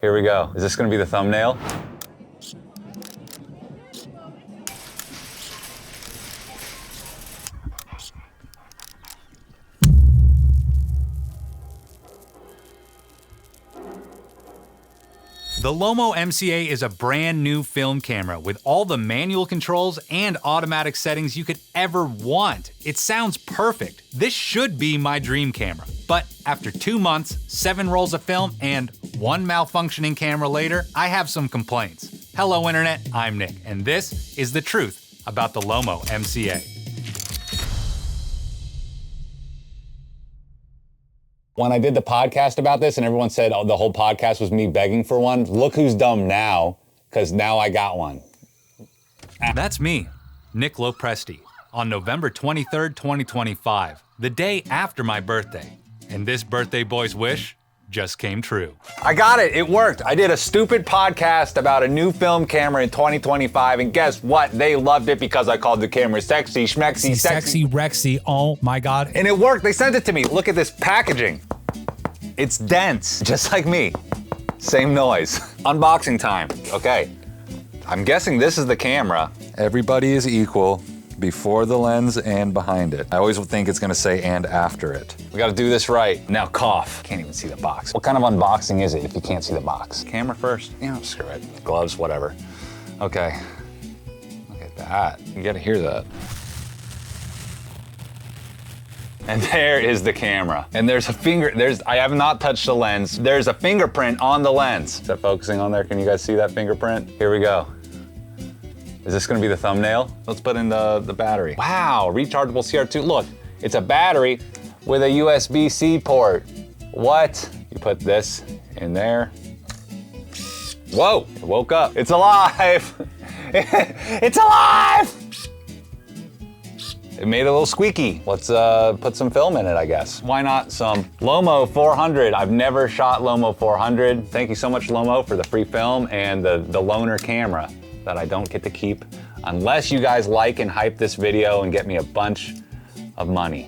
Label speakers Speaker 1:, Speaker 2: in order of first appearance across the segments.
Speaker 1: Here we go. Is this gonna be the thumbnail?
Speaker 2: The Lomo MC-A is a brand new film camera with all the manual controls and automatic settings you could ever want. It sounds perfect. This should be my dream camera. But after 2 months, 7 rolls of film, and 1 malfunctioning camera later, I have some complaints. Hello Internet, I'm Nick, and this is the truth about the Lomo MC-A.
Speaker 1: When I did the podcast about this and everyone said the whole podcast was me begging for one, look who's dumb now, because now I got one.
Speaker 2: That's me, Nick LoPresti, on November 23rd, 2025, the day after my birthday. And this birthday boy's wish just came true.
Speaker 1: I got it, it worked. I did a stupid podcast about a new film camera in 2025, and guess what? They loved it because I called the camera sexy, schmexy,
Speaker 3: sexy, rexy, oh my God.
Speaker 1: And it worked, they sent it to me. Look at this packaging. It's dense, just like me. Same noise. Unboxing time, okay. I'm guessing this is the camera. Everybody is equal before the lens and behind it. I always think it's gonna say and after it. We gotta do this right. Now cough. Can't even see the box. What kind of unboxing is it if you can't see the box? Camera first? Yeah, screw it. Gloves, whatever. Okay. Look at that. You gotta hear that. And there is the camera. And there's a finger, I have not touched the lens. There's a fingerprint on the lens. Is that focusing on there? Can you guys see that fingerprint? Here we go. Is this gonna be the thumbnail? Let's put in the battery. Wow, rechargeable CR2. Look, it's a battery with a USB-C port. What? You put this in there. Whoa, it woke up. It's alive. It's alive! It made a little squeaky. Let's put some film in it, I guess. Why not some Lomo 400? I've never shot Lomo 400. Thank you so much, Lomo, for the free film and the loaner camera that I don't get to keep unless you guys like and hype this video and get me a bunch of money.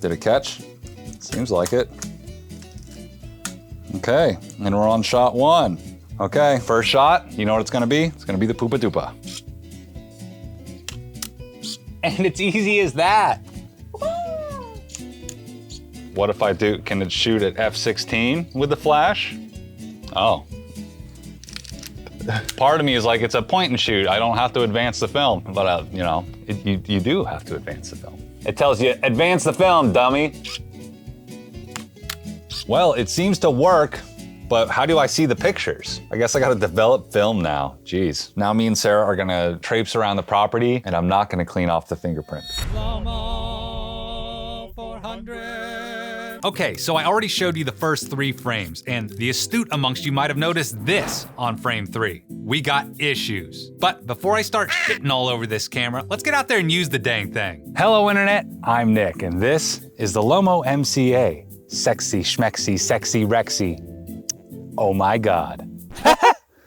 Speaker 1: Did it catch? Seems like it. Okay, and we're on shot 1. Okay, first shot, you know what it's gonna be? It's gonna be the Poopa Doopa. And it's easy as that. What if I do, can it shoot at f16 with the flash? Oh. Part of me is like, it's a point and shoot. I don't have to advance the film, but you know, you do have to advance the film. It tells you, advance the film, dummy. Well, it seems to work, but how do I see the pictures? I guess I gotta develop film now. Jeez. Now me and Sarah are gonna traipse around the property and I'm not gonna clean off the fingerprint.
Speaker 3: Lomo 400.
Speaker 2: Okay, so I already showed you the first 3 frames, and the astute amongst you might have noticed this on frame 3. We got issues. But before I start shitting all over this camera, let's get out there and use the dang thing. Hello Internet, I'm Nick, and this is the Lomo MC-A. Sexy, schmexy, sexy, rexy. Oh my God.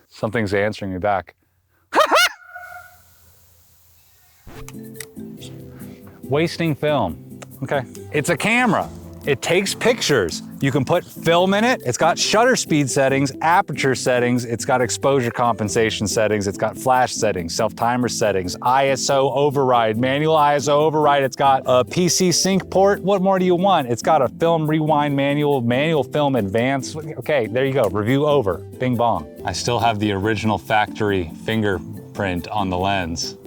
Speaker 2: Something's answering me back. Wasting film. Okay. It's a camera. It takes pictures. You can put film in it. It's got shutter speed settings, aperture settings. It's got exposure compensation settings. It's got flash settings, self-timer settings, ISO override, manual ISO override. It's got a PC sync port. What more do you want? It's got a film rewind manual film advance. Okay, there you go. Review over. Bing bong. I still have the original factory fingerprint on the lens.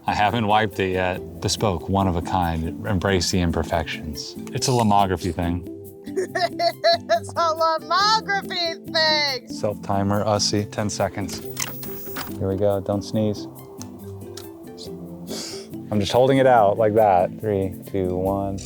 Speaker 2: I haven't wiped it yet. Bespoke, one of a kind, embrace the imperfections. It's a Lomography thing.
Speaker 4: It's a Lomography thing!
Speaker 1: Self-timer, Ussy, 10 seconds. Here we go, don't sneeze. I'm just holding it out like that. 3, 2, 1.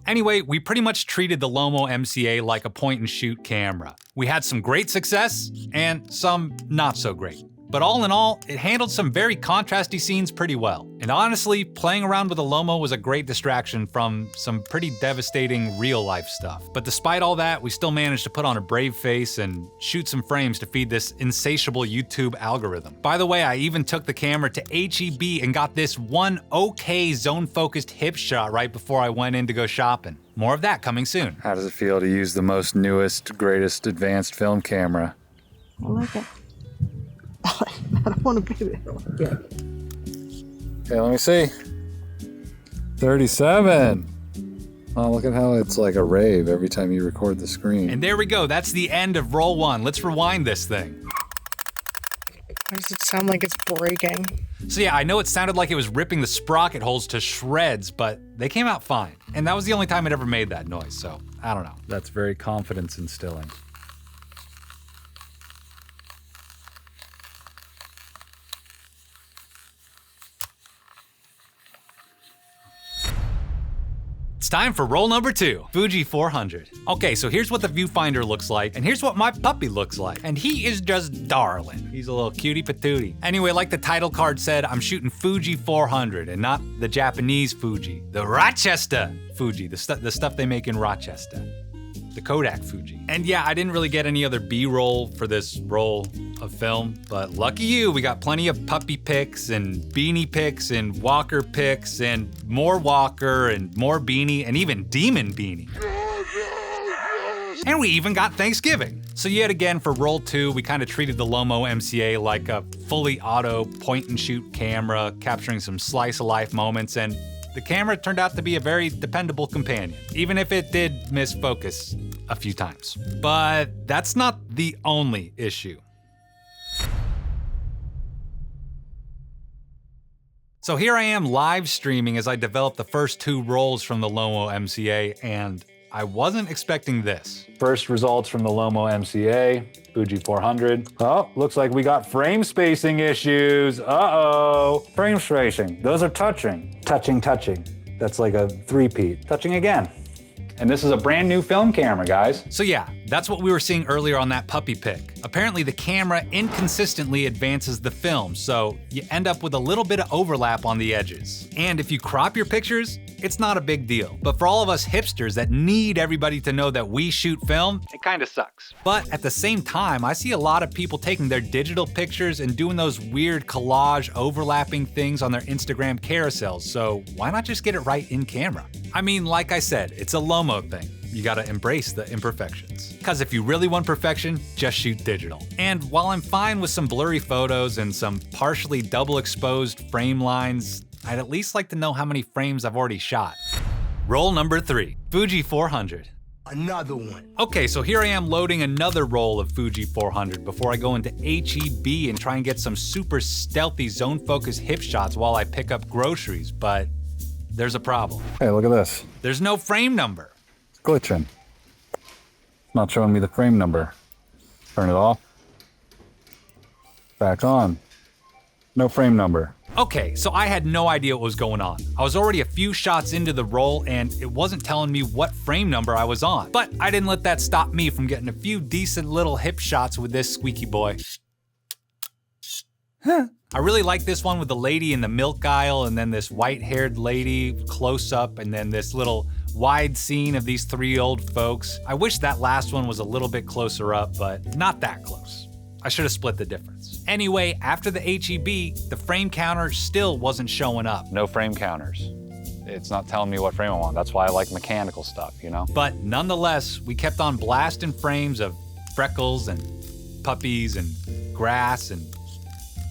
Speaker 2: Anyway, we pretty much treated the Lomo MC-A like a point-and-shoot camera. We had some great success and some not so great. but all in all, it handled some very contrasty scenes pretty well. And honestly, playing around with a Lomo was a great distraction from some pretty devastating real-life stuff. But despite all that, we still managed to put on a brave face and shoot some frames to feed this insatiable YouTube algorithm. By the way, I even took the camera to HEB and got this one okay zone-focused hip shot right before I went in to go shopping. More of that coming soon.
Speaker 1: How does it feel to use the most newest, greatest advanced film camera?
Speaker 4: I like it. I don't want to be there. Yeah.
Speaker 1: Okay, let me see. 37. Oh, look at how it's like a rave every time you record the screen.
Speaker 2: And there we go, that's the end of roll one. Let's rewind this thing.
Speaker 4: Why does it sound like it's breaking?
Speaker 2: So yeah, I know it sounded like it was ripping the sprocket holes to shreds, but they came out fine. And that was the only time it ever made that noise, so I don't know.
Speaker 1: That's very confidence instilling.
Speaker 2: It's time for roll number 2, Fuji 400. Okay, so here's what the viewfinder looks like, and here's what my puppy looks like. And he is just darling. He's a little cutie patootie. Anyway, like the title card said, I'm shooting Fuji 400, and not the Japanese Fuji, the Rochester Fuji, the stuff they make in Rochester. The Kodak Fuji. And yeah, I didn't really get any other B-roll for this roll of film, but lucky you, we got plenty of puppy pics and beanie pics and walker pics and more walker and more beanie and even demon beanie. And we even got Thanksgiving. So yet again, for roll 2, we kind of treated the Lomo MC-A like a fully auto point and shoot camera, capturing some slice of life moments, and the camera turned out to be a very dependable companion, even if it did miss focus a few times. But that's not the only issue. So here I am live streaming as I develop the first 2 rolls from the Lomo MC-A, and I wasn't expecting this.
Speaker 1: First results from the Lomo MC-A, Fuji 400. Oh, looks like we got frame spacing issues. Uh-oh. Frame spacing, those are touching. Touching. That's like a three-peat. Touching again. And this is a brand new film camera, guys.
Speaker 2: So yeah, that's what we were seeing earlier on that puppy pic. Apparently the camera inconsistently advances the film, so you end up with a little bit of overlap on the edges. And if you crop your pictures, it's not a big deal. But for all of us hipsters that need everybody to know that we shoot film, it kinda sucks. But at the same time, I see a lot of people taking their digital pictures and doing those weird collage overlapping things on their Instagram carousels, so why not just get it right in camera? I mean, like I said, it's a Lomo thing. You gotta embrace the imperfections. Cause if you really want perfection, just shoot digital. And while I'm fine with some blurry photos and some partially double exposed frame lines, I'd at least like to know how many frames I've already shot. Roll number 3, Fuji 400.
Speaker 5: Another one.
Speaker 2: Okay, so here I am loading another roll of Fuji 400 before I go into HEB and try and get some super stealthy zone focus hip shots while I pick up groceries, but there's a problem.
Speaker 1: Hey, look at this.
Speaker 2: There's no frame number.
Speaker 1: It's glitching. It's not showing me the frame number. Turn it off. Back on. No frame number.
Speaker 2: Okay, so I had no idea what was going on. I was already a few shots into the roll and it wasn't telling me what frame number I was on. But I didn't let that stop me from getting a few decent little hip shots with this squeaky boy. I really like this one with the lady in the milk aisle and then this white-haired lady close up and then this little wide scene of these 3 old folks. I wish that last one was a little bit closer up, but not that close. I should have split the difference. Anyway, after the HEB, the frame counter still wasn't showing up.
Speaker 1: No frame counters. It's not telling me what frame I'm on. That's why I like mechanical stuff, you know?
Speaker 2: But nonetheless, we kept on blasting frames of freckles and puppies and grass and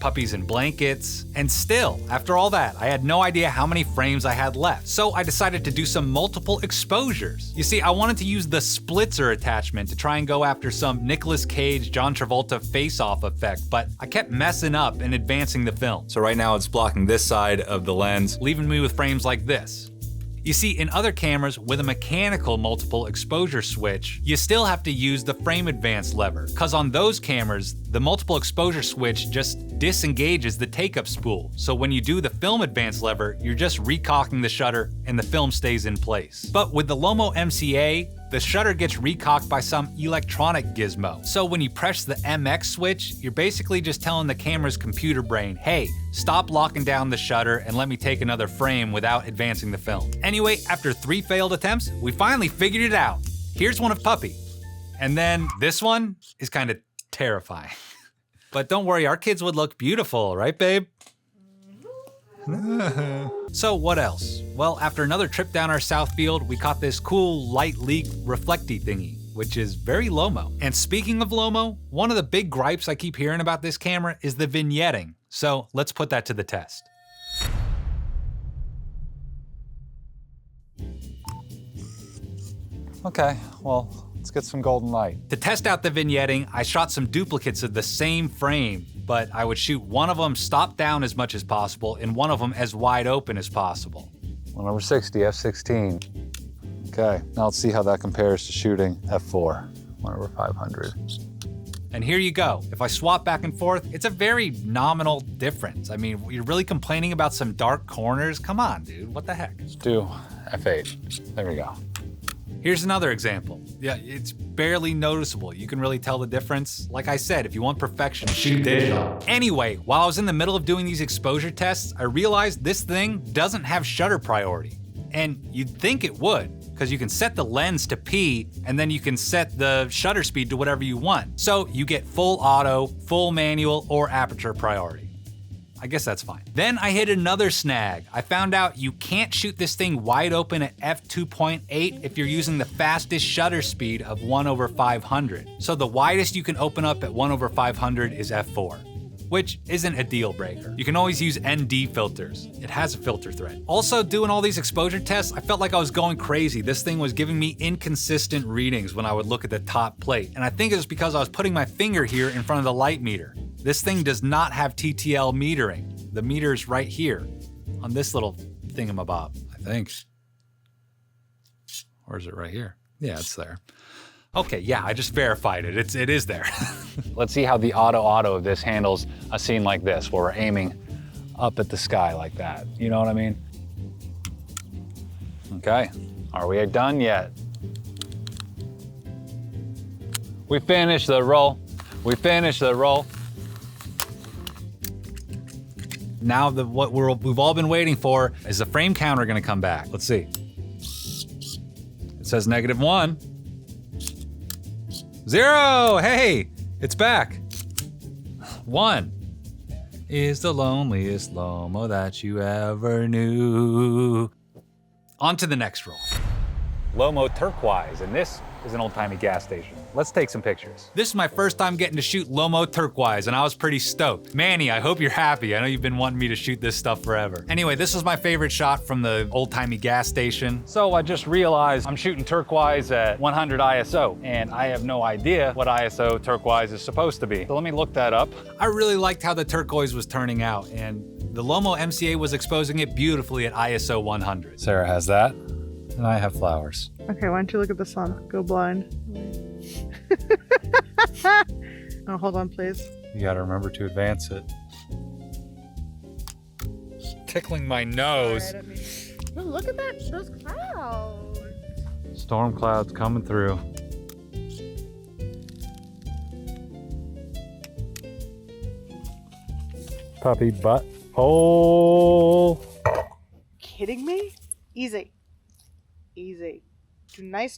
Speaker 2: puppies and blankets. And still, after all that, I had no idea how many frames I had left. So I decided to do some multiple exposures. You see, I wanted to use the splitzer attachment to try and go after some Nicolas Cage, John Travolta face-off effect, but I kept messing up and advancing the film. So right now it's blocking this side of the lens, leaving me with frames like this. You see, in other cameras with a mechanical multiple exposure switch, you still have to use the frame advance lever, cause on those cameras, the multiple exposure switch just disengages the take-up spool. So when you do the film advance lever, you're just recocking the shutter and the film stays in place. But with the Lomo MC-A, the shutter gets recocked by some electronic gizmo. So when you press the MX switch, you're basically just telling the camera's computer brain, hey, stop locking down the shutter and let me take another frame without advancing the film. Anyway, after 3 failed attempts, we finally figured it out. Here's one of Puppy. And then this one is kind of terrifying. But don't worry, our kids would look beautiful, right, babe? So what else? Well, after another trip down our south field, we caught this cool light leak reflecty thingy, which is very Lomo. And speaking of Lomo, one of the big gripes I keep hearing about this camera is the vignetting. So let's put that to the test.
Speaker 1: Okay, well, let's get some golden light.
Speaker 2: To test out the vignetting, I shot some duplicates of the same frame, but I would shoot one of them stop down as much as possible and one of them as wide open as possible.
Speaker 1: 1/60, f/16. Okay, now let's see how that compares to shooting f4, 1/500.
Speaker 2: And here you go. If I swap back and forth, it's a very nominal difference. I mean, you're really complaining about some dark corners? Come on, dude, what the heck?
Speaker 1: Let's do f8. There we go.
Speaker 2: Here's another example. Yeah, it's barely noticeable. You can really tell the difference. Like I said, if you want perfection, shoot digital. Anyway, while I was in the middle of doing these exposure tests, I realized this thing doesn't have shutter priority. And you'd think it would, because you can set the lens to P, and then you can set the shutter speed to whatever you want. So you get full auto, full manual, or aperture priority. I guess that's fine. Then I hit another snag. I found out you can't shoot this thing wide open at f2.8 if you're using the fastest shutter speed of 1/500. So the widest you can open up at 1/500 is f4, which isn't a deal breaker. You can always use ND filters. It has a filter thread. Also, doing all these exposure tests, I felt like I was going crazy. This thing was giving me inconsistent readings when I would look at the top plate. And I think it was because I was putting my finger here in front of the light meter. This thing does not have TTL metering. The meter's right here on this little thingamabob, I think. Or is it right here? Yeah, it's there. Okay, yeah, I just verified it. It is there.
Speaker 1: Let's see how the auto of this handles a scene like this, where we're aiming up at the sky like that. You know what I mean? Okay, are we done yet? We finished the roll. We finished the roll.
Speaker 2: Now what we've all been waiting for is the frame counter gonna come back. Let's see. It says -1. 0, hey, it's back. 1 is the loneliest Lomo that you ever knew. On to the next roll.
Speaker 1: Lomo Turquoise, and this is an old-timey gas station. Let's take some pictures.
Speaker 2: This is my first time getting to shoot Lomo Turquoise, and I was pretty stoked. Manny, I hope you're happy. I know you've been wanting me to shoot this stuff forever. Anyway, this was my favorite shot from the old-timey gas station.
Speaker 1: So I just realized I'm shooting Turquoise at 100 ISO, and I have no idea what ISO Turquoise is supposed to be. So let me look that up.
Speaker 2: I really liked how the Turquoise was turning out, and the Lomo MC-A was exposing it beautifully at ISO 100.
Speaker 1: Sarah has that, and I have flowers.
Speaker 4: Okay, why don't you look at the sun? Go blind. Oh, hold on, please.
Speaker 1: You gotta remember to advance it.
Speaker 2: Tickling my nose.
Speaker 4: Oh, look at that, those clouds.
Speaker 1: Storm clouds coming through. Puppy butt hole.
Speaker 4: Kidding me? Easy. Easy. Do nice.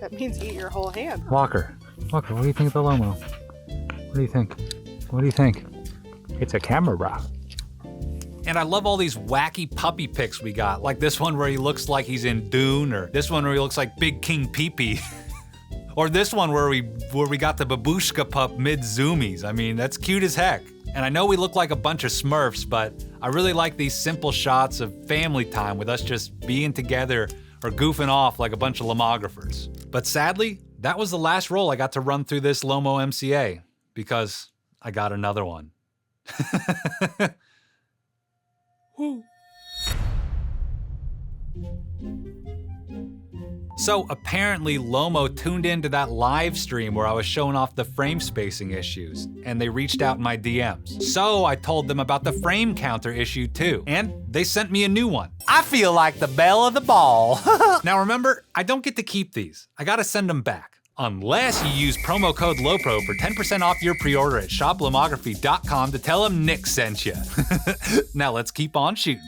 Speaker 4: That means eat your whole hand.
Speaker 1: Walker, what do you think of the Lomo? What do you think? What do you think? It's a camera.
Speaker 2: And I love all these wacky puppy pics we got, like this one where he looks like he's in Dune, or this one where he looks like Big King Pee-Pee. Or this one where we got the babushka pup mid-zoomies. I mean, that's cute as heck. And I know we look like a bunch of Smurfs, but I really like these simple shots of family time with us just being together or goofing off like a bunch of Lomographers. But sadly, that was the last roll I got to run through this Lomo MC-A, because I got another one. Woo. So apparently Lomo tuned into that live stream where I was showing off the frame spacing issues, and they reached out in my DMs. So I told them about the frame counter issue too, and they sent me a new one. I feel like the belle of the ball. Now remember, I don't get to keep these. I gotta send them back. Unless you use promo code LOPRO for 10% off your pre-order at shoplomography.com to tell them Nick sent you. Now let's keep on shooting.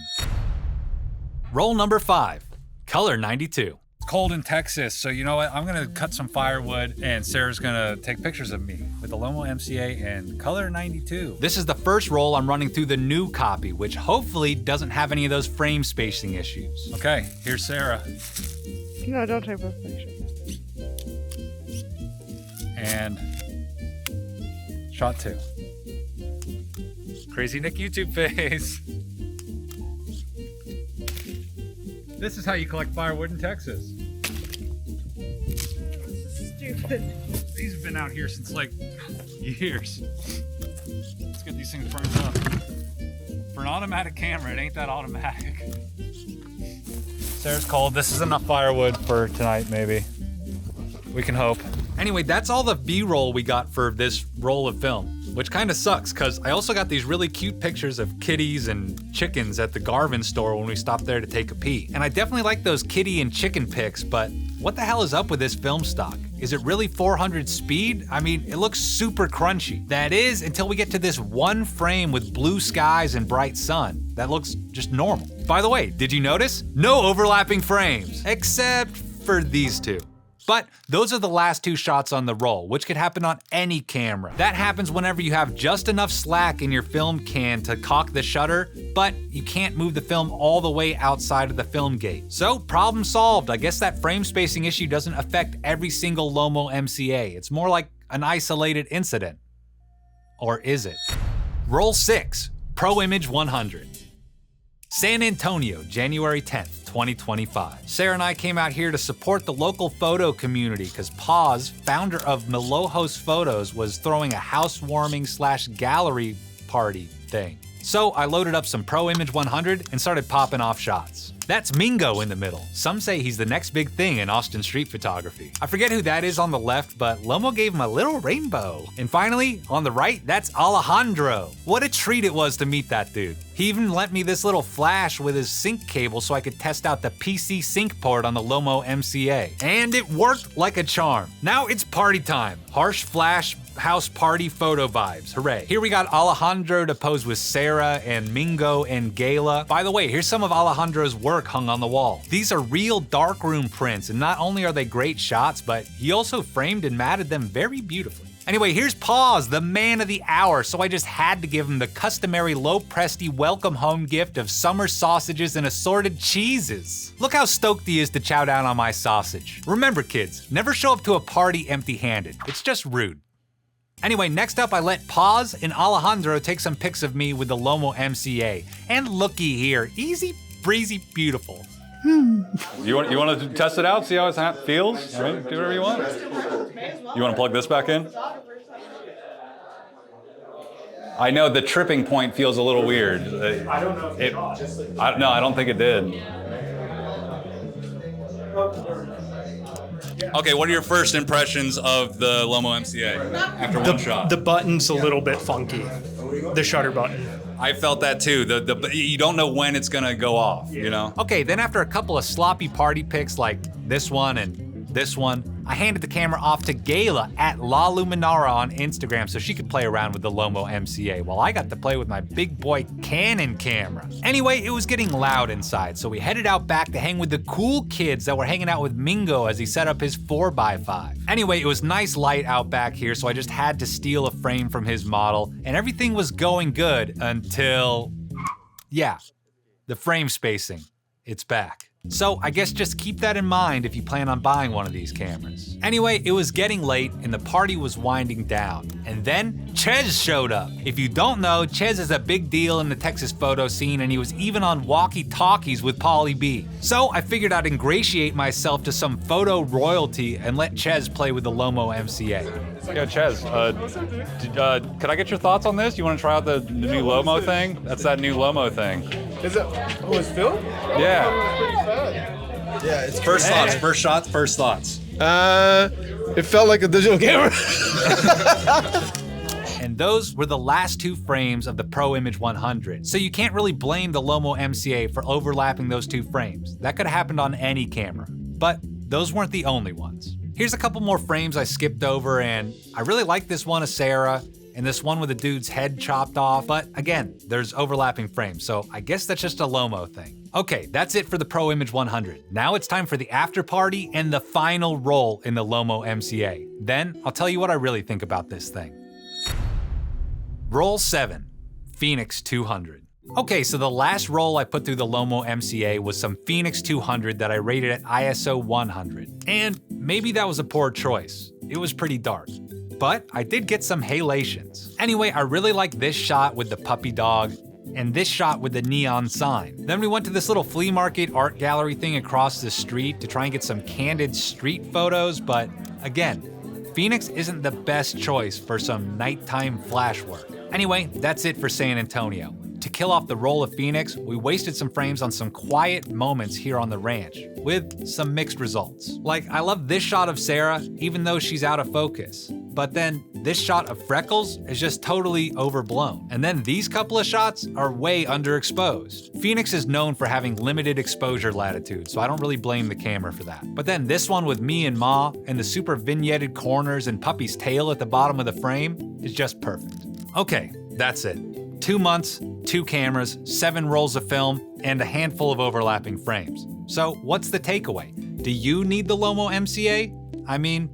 Speaker 2: Roll number 5, color 92. It's cold in Texas, so you know what? I'm gonna cut some firewood and Sarah's gonna take pictures of me with the Lomo MC-A and color 92. This is the first roll I'm running through the new copy, which hopefully doesn't have any of those frame spacing issues. Okay, here's Sarah.
Speaker 4: No, don't take both pictures.
Speaker 2: And shot 2. Crazy Nick YouTube face. This is how you collect firewood in Texas.
Speaker 4: Stupid.
Speaker 2: These have been out here since like years. Let's get these things burned up. For an automatic camera, it ain't that automatic. Sarah's cold. This is enough firewood for tonight, maybe. We can hope. Anyway, that's all the B-roll we got for this roll of film, which kind of sucks because I also got these really cute pictures of kitties and chickens at the Garvin store when we stopped there to take a pee. And I definitely like those kitty and chicken pics, but what the hell is up with this film stock? Is it really 400 speed? I mean, it looks super crunchy. That is, until we get to this one frame with blue skies and bright sun. That looks just normal. By the way, did you notice? No overlapping frames, except for these two. But those are the last 2 shots on the roll, which could happen on any camera. That happens whenever you have just enough slack in your film can to cock the shutter, but you can't move the film all the way outside of the film gate. So problem solved. I guess that frame spacing issue doesn't affect every single Lomo MC-A. It's more like an isolated incident. Or is it? Roll 6, Pro Image 100. San Antonio, January 10th, 2025. Sarah and I came out here to support the local photo community because Paz, founder of Malojos Photos, was throwing a housewarming / gallery party thing. So I loaded up some Pro Image 100 and started popping off shots. That's Mingo in the middle. Some say he's the next big thing in Austin street photography. I forget who that is on the left, but Lomo gave him a little rainbow. And finally, on the right, that's Alejandro. What a treat it was to meet that dude. He even lent me this little flash with his sync cable so I could test out the PC sync port on the Lomo MC-A. And it worked like a charm. Now it's party time. Harsh flash, house party photo vibes, hooray. Here we got Alejandro to pose with Sarah and Mingo and Gayla. By the way, here's some of Alejandro's work hung on the wall. These are real darkroom prints, and not only are they great shots, but he also framed and matted them very beautifully. Anyway, here's Paz, the man of the hour, so I just had to give him the customary LoPresti welcome home gift of summer sausages and assorted cheeses. Look how stoked he is to chow down on my sausage. Remember kids, never show up to a party empty-handed. It's just rude. Anyway, next up I let Paz and Alejandro take some pics of me with the Lomo MC-A. And looky here, easy breezy beautiful. You want to test it out, see how it feels? All right, do whatever you want. You want to plug this back in? I know the tripping point feels a little weird.
Speaker 5: I don't know if it
Speaker 2: No, I don't think it did. Okay, what are your first impressions of the Lomo MC-A after one shot?
Speaker 5: The button's a little bit funky, the shutter button.
Speaker 2: I felt that too. You don't know when it's gonna go off, you know? Okay, then after a couple of sloppy party pics like this one and this one, I handed the camera off to Gayla at La Luminara on Instagram so she could play around with the Lomo MC-A while I got to play with my big boy Canon camera. Anyway, it was getting loud inside, so we headed out back to hang with the cool kids that were hanging out with Mingo as he set up his 4x5. Anyway, it was nice light out back here, so I just had to steal a frame from his model, and everything was going good until, yeah, the frame spacing. It's back. So I guess just keep that in mind if you plan on buying one of these cameras. Anyway, it was getting late and the party was winding down. And then Ches showed up. If you don't know, Ches is a big deal in the Texas photo scene and he was even on walkie-talkies with Pauly B. So I figured I'd ingratiate myself to some photo royalty and let Ches play with the Lomo MC-A. Yo, Ches, could I get your thoughts on this? You want to try out the new Lomo thing? That's that new Lomo thing.
Speaker 5: Is it? Oh, it's filmed?
Speaker 2: Yeah.
Speaker 6: Yeah, it's
Speaker 2: First thoughts, first shots, first thoughts.
Speaker 6: It felt like a digital camera.
Speaker 2: And those were the last 2 frames of the Pro Image 100. So you can't really blame the Lomo MC-A for overlapping those 2 frames. That could have happened on any camera. But those weren't the only ones. Here's a couple more frames I skipped over, and I really like this one of Sarah and this one with the dude's head chopped off, but again, there's overlapping frames, so I guess that's just a Lomo thing. Okay, that's it for the Pro Image 100. Now it's time for the after party and the final roll in the Lomo MC-A. Then I'll tell you what I really think about this thing. Roll 7, Phoenix 200. Okay, so the last roll I put through the Lomo MC-A was some Phoenix 200 that I rated at ISO 100. And maybe that was a poor choice. It was pretty dark. But I did get some halations. Anyway, I really like this shot with the puppy dog and this shot with the neon sign. Then we went to this little flea market art gallery thing across the street to try and get some candid street photos, but again, Phoenix isn't the best choice for some nighttime flash work. Anyway, that's it for San Antonio. To kill off the roll of Phoenix, we wasted some frames on some quiet moments here on the ranch, with some mixed results. Like, I love this shot of Sarah, even though she's out of focus. But then this shot of Freckles is just totally overblown. And then these couple of shots are way underexposed. Phoenix is known for having limited exposure latitude, so I don't really blame the camera for that. But then this one with me and Ma, and the super vignetted corners and Puppy's tail at the bottom of the frame is just perfect. Okay, that's it. 2 months, 2 cameras, 7 rolls of film, and a handful of overlapping frames. So what's the takeaway? Do you need the Lomo MC-A? I mean,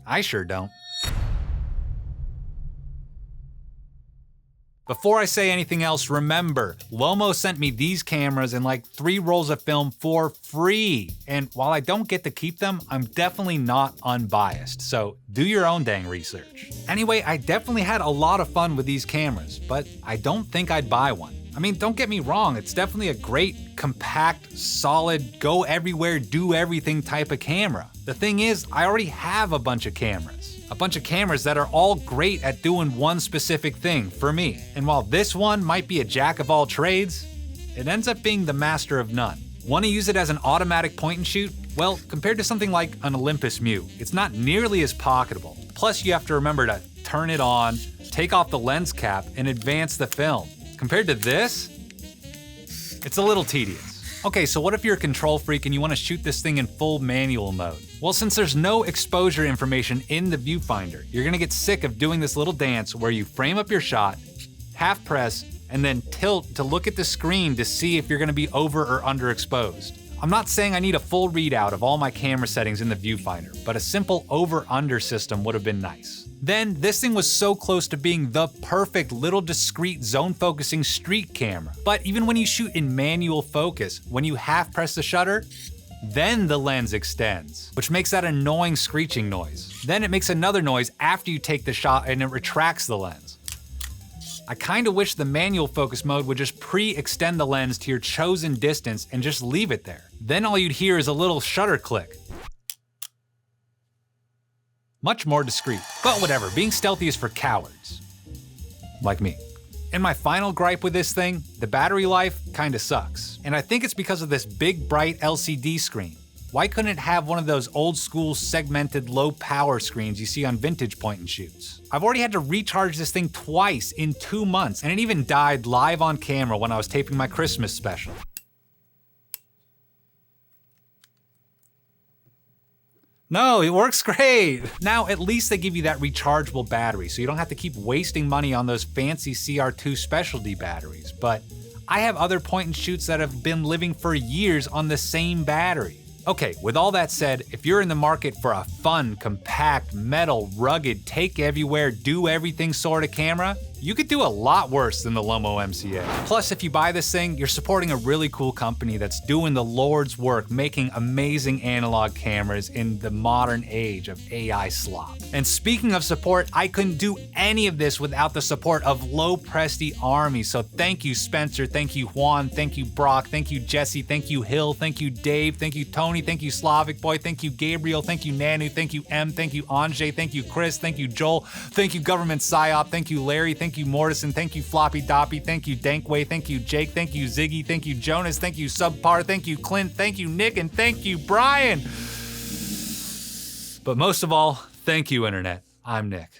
Speaker 2: I sure don't. Before I say anything else, remember, Lomo sent me these cameras and like 3 rolls of film for free. And while I don't get to keep them, I'm definitely not unbiased, so do your own dang research. Anyway, I definitely had a lot of fun with these cameras, but I don't think I'd buy one. I mean, don't get me wrong, it's definitely a great, compact, solid, go everywhere, do everything type of camera. The thing is, I already have a bunch of cameras. A bunch of cameras that are all great at doing one specific thing for me. And while this one might be a jack of all trades, it ends up being the master of none. Want to use it as an automatic point and shoot? Well, compared to something like an Olympus Mu, it's not nearly as pocketable. Plus, you have to remember to turn it on, take off the lens cap, and advance the film. Compared to this, it's a little tedious. Okay, so what if you're a control freak and you want to shoot this thing in full manual mode? Well, since there's no exposure information in the viewfinder, you're gonna get sick of doing this little dance where you frame up your shot, half press, and then tilt to look at the screen to see if you're gonna be over or underexposed. I'm not saying I need a full readout of all my camera settings in the viewfinder, but a simple over-under system would have been nice. Then, this thing was so close to being the perfect little discreet zone-focusing street camera. But even when you shoot in manual focus, when you half press the shutter, then the lens extends, which makes that annoying screeching noise. Then it makes another noise after you take the shot and it retracts the lens. I kinda wish the manual focus mode would just pre-extend the lens to your chosen distance and just leave it there. Then all you'd hear is a little shutter click. Much more discreet. But whatever, being stealthy is for cowards. Like me. And my final gripe with this thing, the battery life kinda sucks. And I think it's because of this big bright LCD screen. Why couldn't it have one of those old school segmented low power screens you see on vintage point and shoots? I've already had to recharge this thing twice in 2 months, and it even died live on camera when I was taping my Christmas special. No, it works great. Now, at least they give you that rechargeable battery, so you don't have to keep wasting money on those fancy CR2 specialty batteries. But I have other point and shoots that have been living for years on the same battery. Okay, with all that said, if you're in the market for a fun, compact, metal, rugged, take everywhere, do everything sort of camera, you could do a lot worse than the Lomo MC-A. Plus, if you buy this thing, you're supporting a really cool company that's doing the Lord's work, making amazing analog cameras in the modern age of AI slop. And speaking of support, I couldn't do any of this without the support of LoPresti Army. So thank you, Spencer, thank you, Juan, thank you, Brock, thank you, Jesse, thank you, Hill, thank you, Dave, thank you, Tony, thank you, Slavic Boy, thank you, Gabriel, thank you, Nanu, thank you, M, thank you, Anjay, thank you, Chris, thank you, Joel, thank you, Government PsyOp, thank you, Larry, thank Thank you, Morrison. Thank you, Floppy Doppy. Thank you, Dankway. Thank you, Jake. Thank you, Ziggy. Thank you, Jonas. Thank you, Subpar. Thank you, Clint. Thank you, Nick. And thank you, Brian. But most of all, thank you, Internet. I'm Nick.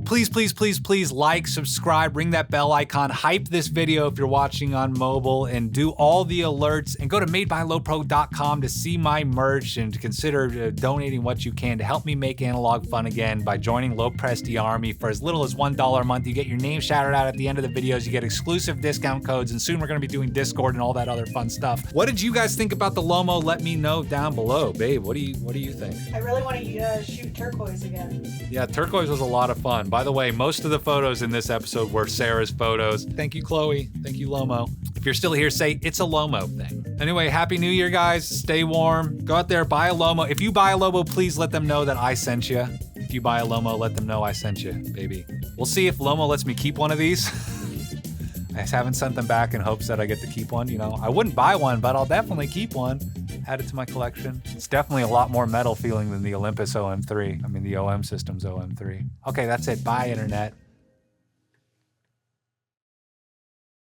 Speaker 2: Please, please, please, please like, subscribe, ring that bell icon, hype this video if you're watching on mobile, and do all the alerts, and go to madebylopro.com to see my merch and to consider donating what you can to help me make analog fun again by joining LoPresti Army. For as little as $1 a month, you get your name shouted out at the end of the videos, you get exclusive discount codes, and soon we're gonna be doing Discord and all that other fun stuff. What did you guys think about the Lomo? Let me know down below. Babe, what do you think?
Speaker 4: I really want to shoot Turquoise again.
Speaker 2: Yeah, Turquoise was a lot of fun. By the way, most of the photos in this episode were Sarah's photos. Thank you, Chloe. Thank you, Lomo. If you're still here, say it's a Lomo thing. Anyway, Happy New Year, guys. Stay warm. Go out there, buy a Lomo. If you buy a Lomo, please let them know that I sent you. If you buy a Lomo, let them know I sent you, baby. We'll see if Lomo lets me keep one of these. I haven't sent them back in hopes that I get to keep one. You know, I wouldn't buy one, but I'll definitely keep one. Add it to my collection. It's definitely a lot more metal feeling than the Olympus OM3. I mean, the OM Systems OM3. Okay, that's it. Bye, Internet.